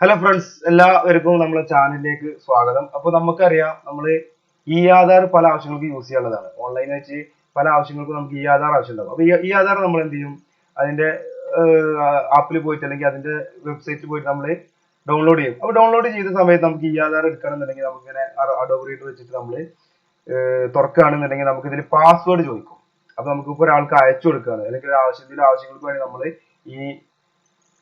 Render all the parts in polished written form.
Hello friends, എല്ലാവർക്കും നമ്മുടെ ചാനലിലേക്ക് സ്വാഗതം. അപ്പോൾ നമുക്കറിയാം, നമ്മൾ ഇ ആധാർ പല ആവശ്യങ്ങൾക്ക് യൂസ് ചെയ്യാനുള്ളതാണ്. ഓൺലൈൻ വെച്ച് പല ആവശ്യങ്ങൾക്കും നമുക്ക് ഇ ആധാർ ആവശ്യമുണ്ടാകും. അപ്പോൾ ഈ ആധാർ നമ്മൾ എന്ത് ചെയ്യും? അതിന്റെ ആപ്പിൽ പോയിട്ട് അല്ലെങ്കിൽ അതിന്റെ വെബ്സൈറ്റിൽ പോയിട്ട് നമ്മൾ ഡൗൺലോഡ് ചെയ്യും. അപ്പോൾ ഡൗൺലോഡ് ചെയ്ത സമയത്ത് നമുക്ക് ഇ ആധാർ എടുക്കണമെന്നുണ്ടെങ്കിൽ നമുക്കിങ്ങനെ അഡോബ് റീഡർ വെച്ചിട്ട് നമ്മൾ തുറക്കുകയാണെന്നുണ്ടെങ്കിൽ നമുക്ക് ഇതിൽ പാസ്വേഡ് ചോദിക്കും. അപ്പോൾ നമുക്കിപ്പോൾ ഒരാൾക്ക് അയച്ചു കൊടുക്കുകയാണ് അല്ലെങ്കിൽ ആവശ്യങ്ങൾക്ക് വേണ്ടി നമ്മൾ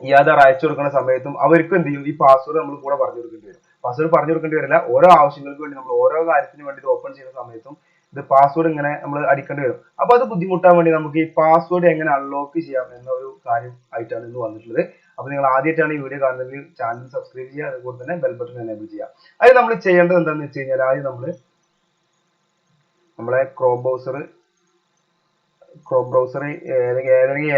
ഈ ആധാർ അയച്ചു കൊടുക്കുന്ന സമയത്തും അവർക്ക് എന്ത് ചെയ്യും? ഈ പാസ്വേഡ് നമ്മൾ കൂടെ പറഞ്ഞു കൊടുക്കേണ്ടി വരും. പാസ്വേഡ് പറഞ്ഞു കൊടുക്കേണ്ടി വരില്ല, ഓരോ ആവശ്യങ്ങൾക്ക് വേണ്ടി നമ്മൾ ഓരോ കാര്യത്തിന് വേണ്ടി ഓപ്പൺ ചെയ്യുന്ന സമയത്തും ഇത് പാസ്വേഡ് ഇങ്ങനെ നമ്മൾ അടിക്കേണ്ടി വരും. അപ്പൊ അത് ബുദ്ധിമുട്ടാൻ വേണ്ടി നമുക്ക് ഈ പാസ്വേഡ് എങ്ങനെ അൺലോക്ക് ചെയ്യാം എന്നൊരു കാര്യം ആയിട്ടാണ് ഇന്ന് വന്നിട്ടുള്ളത്. അപ്പൊ നിങ്ങൾ ആദ്യമായിട്ടാണ് ഈ വീഡിയോ കാണുന്നതെങ്കിൽ ചാനൽ സബ്സ്ക്രൈബ് ചെയ്യുക, അതുപോലെ തന്നെ ബെൽ ബട്ടൺ എനേബിൾ ചെയ്യുക. അത് നമ്മൾ ചെയ്യേണ്ടത് എന്താണെന്ന് വെച്ച് കഴിഞ്ഞാൽ ആദ്യം നമ്മളെ ക്രോം ബ്രൗസർ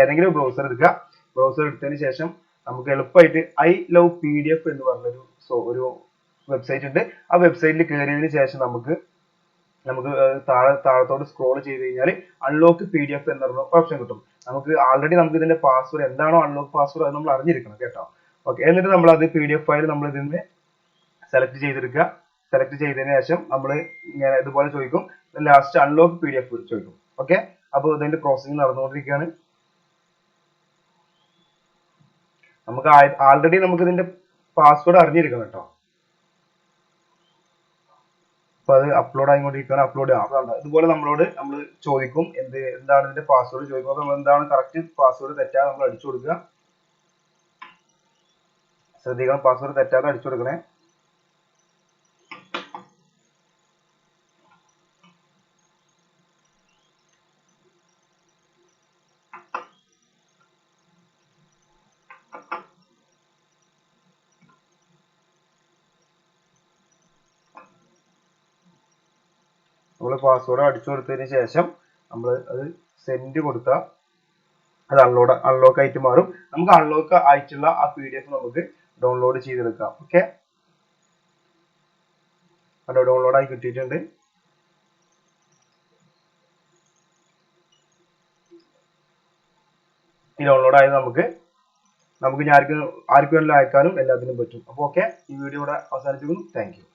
ഏതെങ്കിലും ബ്രൗസർ എടുക്കുക. ബ്രൗസർ എടുത്തതിന് ശേഷം നമുക്ക് എളുപ്പമായിട്ട് ഐ ലവ് PDF എന്ന് പറഞ്ഞൊരു വെബ്സൈറ്റ് ഉണ്ട്. ആ വെബ്സൈറ്റിൽ കയറിയതിന് ശേഷം നമുക്ക് താഴത്തോട്ട് സ്ക്രോൾ ചെയ്ത് കഴിഞ്ഞാൽ അൺലോക്ക് PDF എന്ന് പറഞ്ഞ ഓപ്ഷൻ കിട്ടും. നമുക്ക് ഇതിന്റെ പാസ്വേഡ് എന്താണോ അൺലോക്ക് പാസ്വേഡ് അത് നമ്മൾ അറിഞ്ഞിരിക്കണം കേട്ടോ. ഓക്കെ, എന്നിട്ട് നമ്മൾ അത് PDF ഫയൽ നമ്മൾ ഇതിന് സെലക്ട് ചെയ്തെടുക്കുക. സെലക്ട് ചെയ്തതിന് ശേഷം നമ്മൾ ഇങ്ങനെ ഇതുപോലെ ചോദിക്കും, ലാസ്റ്റ് അൺലോക്ക് PDF ചോദിക്കും. ഓക്കെ, അപ്പോൾ ഇതിന്റെ പ്രോസസ്സിംഗ് നടന്നുകൊണ്ടിരിക്കുകയാണ്. നമുക്ക് ആൾറെഡി ഇതിന്റെ പാസ്വേഡ് അറിഞ്ഞിരിക്കണം കേട്ടോ. അപ്പൊ അത് അപ്ലോഡ് ആയിക്കൊണ്ടിരിക്കുകയാണ്. അപ്ലോഡ് ചെയ്യാം. ഇതുപോലെ നമ്മൾ ചോദിക്കും എന്താണ് ഇതിന്റെ പാസ്വേഡ് ചോദിക്കും. അപ്പൊ നമ്മൾ എന്താണ് കറക്റ്റ് പാസ്വേഡ് തെറ്റാതെ നമ്മൾ അടിച്ചു കൊടുക്കുക. ശ്രദ്ധിക്കണം, പാസ്വേഡ് തെറ്റാതെ അടിച്ചു കൊടുക്കണേ. നമ്മൾ പാസ്വേഡ് അടിച്ചു കൊടുത്തതിന് ശേഷം നമ്മൾ അത് സെൻഡ് കൊടുത്താൽ അത് അൺലോക്ക് ആയിട്ട് മാറും. നമുക്ക് അൺലോക്ക് ആയിട്ടുള്ള ആ PDF നമുക്ക് ഡൗൺലോഡ് ചെയ്തെടുക്കാം. ഓക്കെ, അത് ഡൗൺലോഡ് ആയി കിട്ടിയിട്ടുണ്ട്. ഈ ഡൗൺലോഡ് ആയത് നമുക്ക് ആർക്ക് വേണമെങ്കിലും അയക്കാനും എല്ലാത്തിനും പറ്റും. അപ്പോൾ ഓക്കെ, ഈ വീഡിയോ ഇവിടെ അവസാനിപ്പിക്കുന്നു. Thank you.